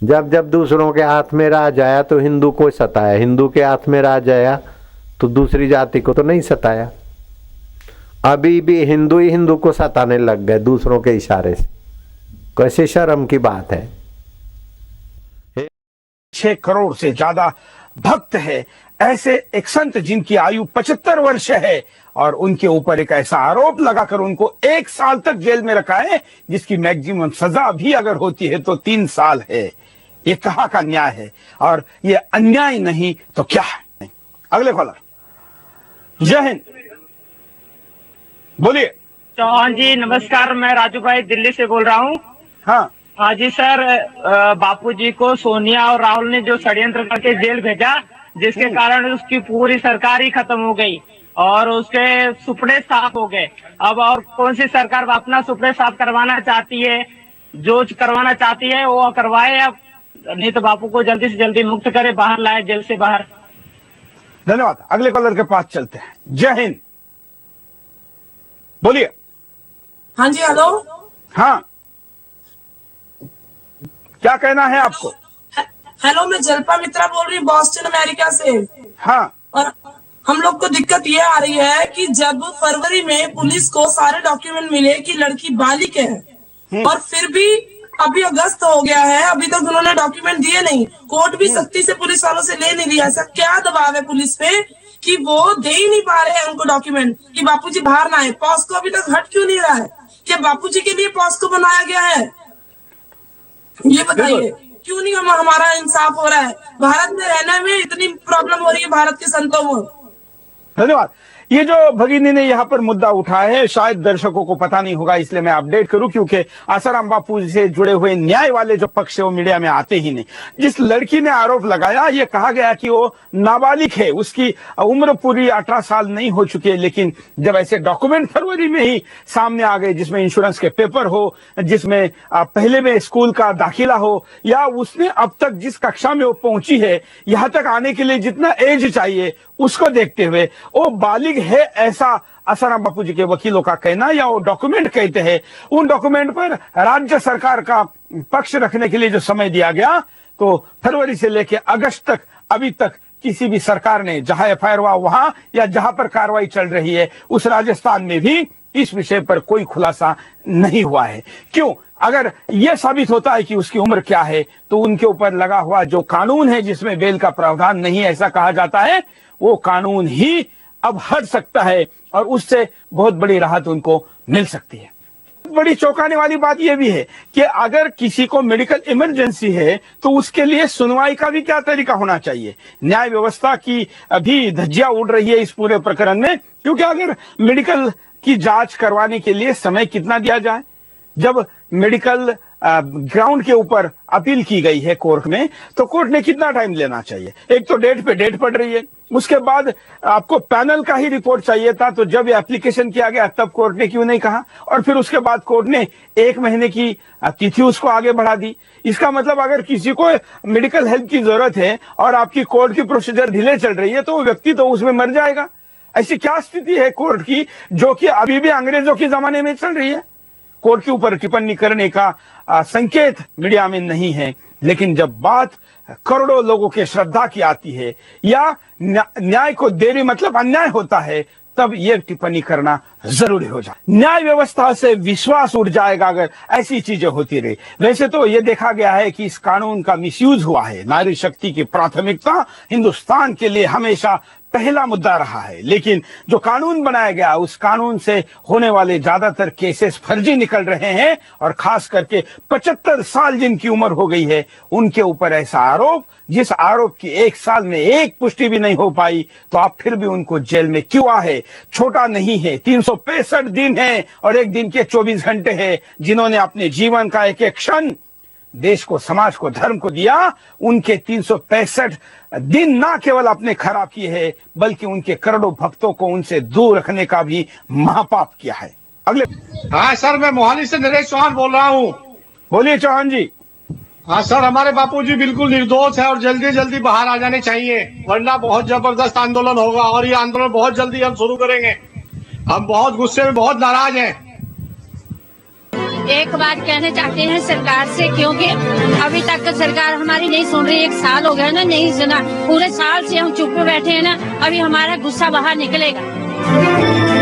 जब जब दूसरों के हाथ में राज आया तो हिंदू को सताया, हिंदू के हाथ में राज आया तो दूसरी जाति को तो नहीं सताया। अभी भी हिंदू ही हिंदू को सताने लग गए दूसरों के इशारे से। कैसे शर्म की बात है। 6 करोड़ से ज्यादा भक्त है ऐसे एक संत जिनकी आयु 75 वर्ष है और उनके ऊपर एक ऐसा आरोप लगाकर उनको 1 साल तक जेल में रखा है, जिसकी मैक्सिमम सजा भी अगर होती है तो 3 साल है। ये कहाँ का न्याय है? और ये अन्याय नहीं तो क्या है? अगले कॉलर। जय हिंद, बोलिए। चौहान जी नमस्कार, मैं राजू भाई दिल्ली से बोल रहा हूँ। हाँ जी सर, बापूजी को सोनिया और राहुल ने जो षड्यंत्र करके जेल भेजा, जिसके कारण उसकी पूरी सरकार ही खत्म हो गई और उसके सुपड़े साफ हो गए। अब और कौन सी सरकार अपना सुपड़े साफ करवाना चाहती है? जो करवाना चाहती है वो करवाए, अब नहीं तो बापू को जल्दी से जल्दी मुक्त करे, बाहर लाए जेल से बाहर। धन्यवाद। अगले कॉलर के पास चलते हैं। जय हिंद, बोलिए। हाँ जी, हेलो। हाँ, क्या कहना है आपको? हेलो, मैं जल्पा मित्रा बोल रही हूँ बॉस्टन अमेरिका से। हाँ, और हम लोग को दिक्कत ये आ रही है कि जब फरवरी में पुलिस को सारे डॉक्यूमेंट मिले कि लड़की बालिग है और फिर भी अभी अगस्त हो गया है, अभी तक उन्होंने डॉक्यूमेंट दिए नहीं। कोर्ट भी सख्ती से पुलिस वालों से ले नहीं लिया। ऐसा क्या दबाव है पुलिस पे कि वो दे ही नहीं पा रहे हैं उनको डॉक्यूमेंट कि बापूजी बाहर ना आए? पॉस्को अभी तक हट क्यों नहीं रहा है? क्या बापूजी के लिए पॉस्को बनाया गया है? ये बताइए, क्यों नहीं हमारा इंसाफ हो रहा है? भारत में रहने में इतनी प्रॉब्लम हो रही है भारत के संतों को। धन्यवाद। ये जो भगिनी ने यहाँ पर मुद्दा उठाया है, शायद दर्शकों को पता नहीं होगा, इसलिए मैं अपडेट करूं, क्योंकि आसाराम बापू से जुड़े हुए न्याय वाले जो पक्ष है वो मीडिया में आते ही नहीं। जिस लड़की ने आरोप लगाया, ये कहा गया कि वो नाबालिग है, उसकी उम्र पूरी 18 साल नहीं हो चुकी है, लेकिन जब ऐसे डॉक्यूमेंट फरवरी में ही सामने आ गए, जिसमें इंश्योरेंस के पेपर हो, जिसमें पहले में स्कूल का दाखिला हो, या उसने अब तक जिस कक्षा में वो पहुंची है, यहाँ तक आने के लिए जितना एज चाहिए उसको देखते हुए वो बालिग है, ऐसा आसाराम बापू जी के वकीलों का कहना, या वो डॉक्यूमेंट कहते हैं। उन डॉक्यूमेंट पर राज्य सरकार का पक्ष रखने के लिए जो समय दिया गया, तो फरवरी से लेकर अगस्त तक अभी तक किसी भी सरकार ने, जहां एफआईआर हुआ वहां या जहां पर कार्रवाई चल रही है उस राजस्थान में भी इस विषय पर कोई खुलासा नहीं हुआ है। क्यों? अगर यह साबित होता है कि उसकी उम्र क्या है, तो उनके ऊपर लगा हुआ जो कानून है जिसमें बेल का प्रावधान नहीं, ऐसा कहा जाता है, वो कानून ही अब हट सकता है और उससे बहुत बड़ी राहत उनको मिल सकती है। बड़ी चौंकाने वाली बात यह भी है कि अगर किसी को मेडिकल इमरजेंसी है तो उसके लिए सुनवाई का भी क्या तरीका होना चाहिए। न्याय व्यवस्था की अभी धज्जियां उड़ रही है इस पूरे प्रकरण में, क्योंकि अगर मेडिकल की जांच करवाने के लिए समय कितना दिया जाए? जब मेडिकल ग्राउंड के ऊपर अपील की गई है कोर्ट में, तो कोर्ट ने कितना टाइम लेना चाहिए? एक तो डेट पे डेट पड़ रही है, उसके बाद आपको पैनल का ही रिपोर्ट चाहिए था, तो जब ये एप्लीकेशन किया गया तब कोर्ट ने क्यों नहीं कहा? और फिर उसके बाद कोर्ट ने 1 महीने की तिथि उसको आगे बढ़ा दी। इसका मतलब अगर किसी को मेडिकल हेल्प की जरूरत है और आपकी कोर्ट की प्रोसीजर ढीले चल रही है, तो वो व्यक्ति तो उसमें मर जाएगा। ऐसी क्या स्थिति है कोर्ट की, जो कि अभी भी अंग्रेजों के जमाने में चल रही है? कोर्ट के ऊपर टिप्पणी करने का संकेत मीडिया में नहीं है, लेकिन जब बात करोड़ों लोगों के श्रद्धा की आती है या न्याय को देरी मतलब अन्याय होता है, तब यह टिप्पणी करना जरूरी हो जाए। न्याय व्यवस्था से विश्वास उठ जाएगा अगर ऐसी चीजें होती रही। वैसे तो यह देखा गया है कि इस कानून का मिसयूज हुआ है। नारी शक्ति की प्राथमिकता हिंदुस्तान के लिए हमेशा पहला मुद्दा रहा है, लेकिन जो कानून बनाया गया उस कानून से होने वाले ज्यादातर केसेस फर्जी निकल रहे हैं, और खास करके 75 साल जिनकी उम्र हो गई है उनके ऊपर ऐसा आरोप, जिस आरोप की 1 साल में एक पुष्टि भी नहीं हो पाई, तो आप फिर भी उनको जेल में क्यों आए? छोटा नहीं है, 365 दिन है और एक दिन के 24 घंटे हैं, जिन्होंने अपने जीवन का एक एक क्षण देश को, समाज को, धर्म को दिया। उनके 365 दिन ना केवल अपने खराब किए हैं, बल्कि उनके करोड़ों भक्तों को उनसे दूर रखने का भी महापाप किया है। अगले। हाँ सर, मैं मोहाली से नरेश चौहान बोल रहा हूँ। बोलिए चौहान जी। हाँ सर, हमारे बापूजी बिल्कुल निर्दोष है और जल्दी जल्दी बाहर आ जाने चाहिए, वरना बहुत जबरदस्त आंदोलन होगा और ये आंदोलन बहुत जल्दी हम शुरू करेंगे। हम बहुत गुस्से में, बहुत नाराज हैं। एक बात कहना चाहते हैं सरकार से, क्योंकि अभी तक सरकार हमारी नहीं सुन रही। 1 साल हो गया ना, नहीं सुना। पूरे साल से हम चुप बैठे हैं ना, अभी हमारा गुस्सा बाहर निकलेगा।